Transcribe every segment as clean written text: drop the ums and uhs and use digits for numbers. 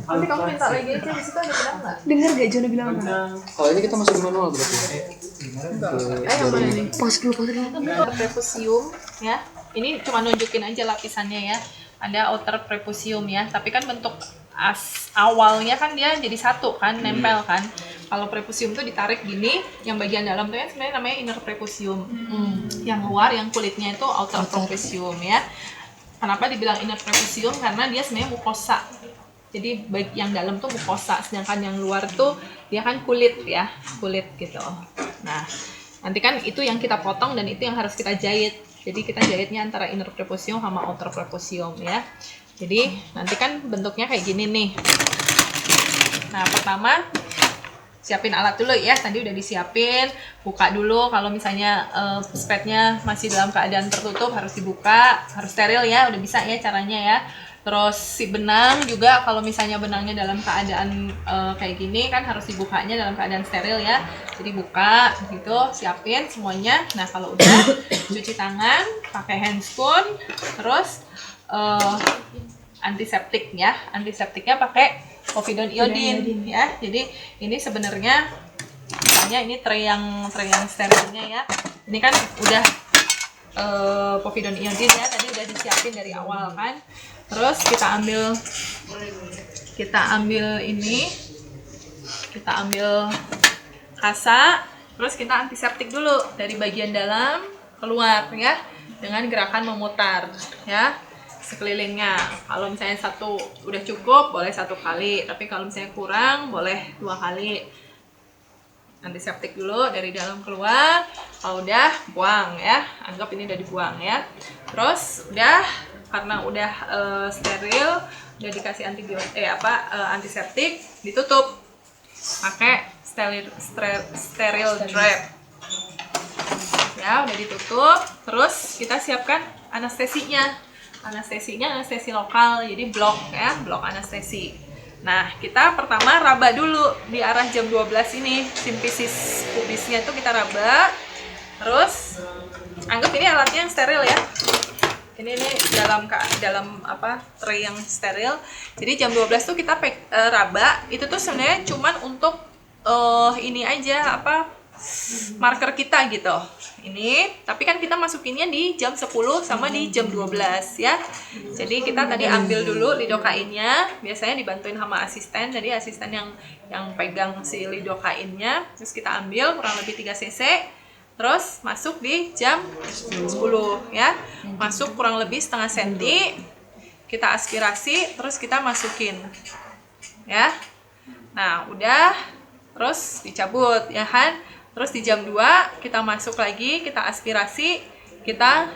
Nanti kamu minta lagi aja, di situ ada bilang nggak? Dengar gak Jona bilang apa? Kalau ini kita masuk manual berarti. Yang mana nih? Pas dulu pas Prepusium ya. Ini cuma nunjukin aja lapisannya ya. Ada outer prepusium ya. Tapi kan bentuk awalnya kan dia jadi satu kan, nempel kan. Kalau prepusium tuh ditarik gini, yang bagian dalam tuh ya sebenarnya namanya inner prepusium. Yang luar, yang kulitnya itu outer prepusium ya. Kenapa dibilang inner prepusium? Karena dia sebenarnya mukosa. Jadi yang dalam tuh mukosa, sedangkan yang luar tuh dia kan kulit ya, kulit gitu. Nah, nanti kan itu yang kita potong dan itu yang harus kita jahit. Jadi kita jahitnya antara inner prepusium sama outer prepusium ya. Jadi nanti kan bentuknya kayak gini nih. Nah, pertama siapin alat dulu ya, tadi udah disiapin, buka dulu. Kalau misalnya spatnya masih dalam keadaan tertutup harus dibuka, harus steril ya, udah bisa ya caranya ya. Terus si benang juga kalau misalnya benangnya dalam keadaan kayak gini kan harus dibukanya dalam keadaan steril ya. Jadi buka gitu, siapin semuanya. Nah, kalau udah cuci tangan, pakai handscoon, terus antiseptik ya. Antiseptiknya pakai povidone iodine ya. Jadi ini sebenarnya misalnya ini tray yang sterilnya ya. Ini kan udah povidone iodine ya, tadi udah disiapin dari awal kan. Terus kita ambil ini, kita ambil kasa, terus kita antiseptik dulu dari bagian dalam keluar ya, dengan gerakan memutar ya sekelilingnya. Kalau misalnya satu udah cukup boleh 1 kali, tapi kalau misalnya kurang boleh 2 kali. Antiseptik dulu dari dalam keluar. Kalau udah buang ya, anggap ini udah dibuang ya. Terus udah, karena udah steril, udah dikasih antiseptik, ditutup pakai steril wrap ya, udah ditutup. Terus kita siapkan anestesinya. Anestesi lokal, jadi blok ya, blok anestesi. Nah, kita pertama raba dulu di arah jam 12 ini, simpisis pubisnya itu kita raba. Terus anggap ini alatnya yang steril ya. Ini dalam tray yang steril. Jadi jam 12 tuh kita raba. Itu tuh sebenarnya cuman untuk ini aja marker kita gitu. Ini, tapi kan kita masukinnya di jam 10 sama di jam 12 ya. Jadi kita tadi ambil dulu lidokainnya, biasanya dibantuin sama asisten. Jadi asisten yang pegang si lidokainnya, terus kita ambil kurang lebih 3 cc. Terus masuk di jam 10 ya. Masuk kurang lebih setengah senti. Kita aspirasi, terus kita masukin. Ya. Nah, udah. Terus dicabut ya kan. Terus di jam 2 kita masuk lagi, kita aspirasi, kita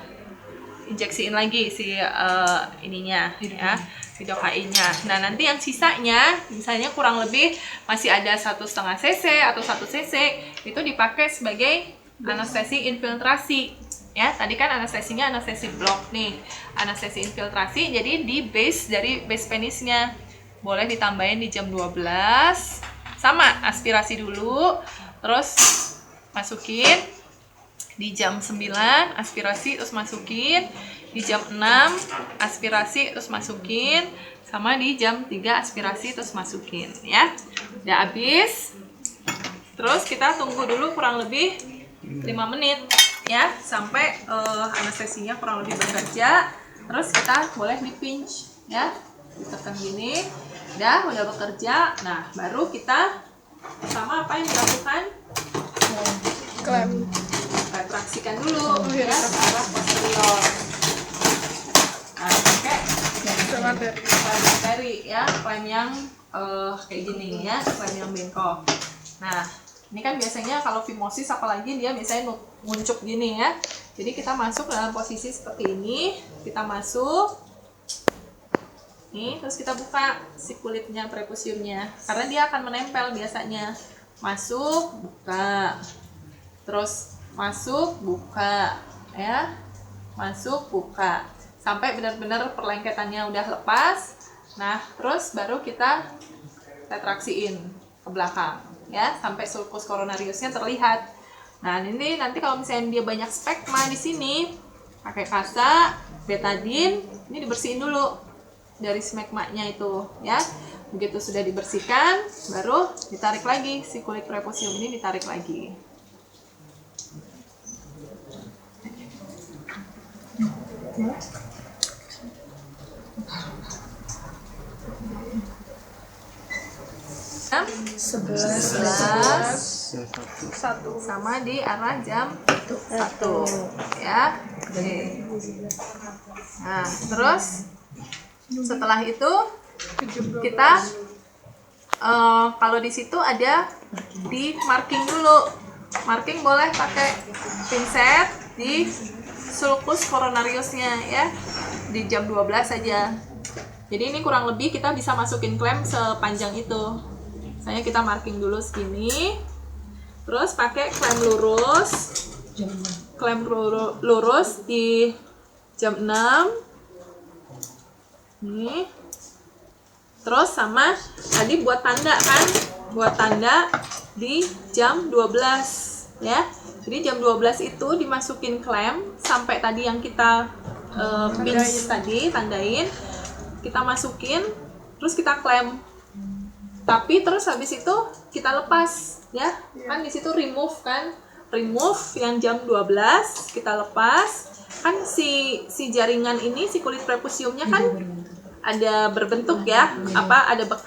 injeksiin lagi si ininya ya, lidokainnya. Nah, nanti yang sisanya misalnya kurang lebih masih ada 1,5 cc atau 1 cc, itu dipakai sebagai anestesi infiltrasi ya. Tadi kan anestesinya anestesi blok nih, anestesi infiltrasi. Jadi di dari base penisnya boleh ditambahin di jam 12, sama aspirasi dulu, terus masukin di jam 9, aspirasi terus masukin di jam 6, aspirasi terus masukin, sama di jam 3 aspirasi terus masukin ya. Udah habis. Terus kita tunggu dulu kurang lebih 5 menit ya, sampai anestesinya kurang lebih bekerja. Terus kita boleh di pinch ya, ditekan gini. Udah bekerja. Nah, baru kita pertama apa yang dilakukan? Traksikan dulu ya ke arah posterior. Nah, pakai materi ya, klem yang kayak gini ya, klem yang bengkok. Nah, ini kan biasanya kalau fimosis apalagi dia biasanya nguncup gini ya. Jadi kita masuk dalam posisi seperti ini, kita masuk. Nih, terus kita buka si kulitnya prepusiumnya, karena dia akan menempel biasanya. Masuk, buka. Terus masuk, buka ya. Masuk, buka. Sampai benar-benar perlengketannya udah lepas. Nah, terus baru kita retraksiin ke belakang ya, sampai sulcus coronariusnya terlihat. Nah, ini nanti kalau misalnya dia banyak spekma di sini, pakai kasa, betadine, ini dibersihin dulu dari smegmanya itu ya. Begitu sudah dibersihkan, baru ditarik lagi, si kulit prepusium ini ditarik lagi. Jam 11 sama di arah jam 1 ya. Oke. Nah, terus setelah itu kita kalau di situ ada di marking dulu. Marking boleh pakai pinset di sulcus coronariusnya ya, di jam 12 saja. Jadi ini kurang lebih kita bisa masukin klem sepanjang itu. Misalnya kita marking dulu segini, terus pakai klem lurus di jam 6 nih. Terus sama tadi buat tanda kan, buat tanda di jam 12 ya. Jadi jam 12 itu dimasukin klem sampai tadi yang kita pinch tadi, tandain, kita masukin, terus kita klem. Tapi terus habis itu kita lepas ya. Kan di situ remove kan. Remove yang jam 12 kita lepas. Kan si jaringan ini, si kulit prepusiumnya kan ada berbentuk ya, ada bekas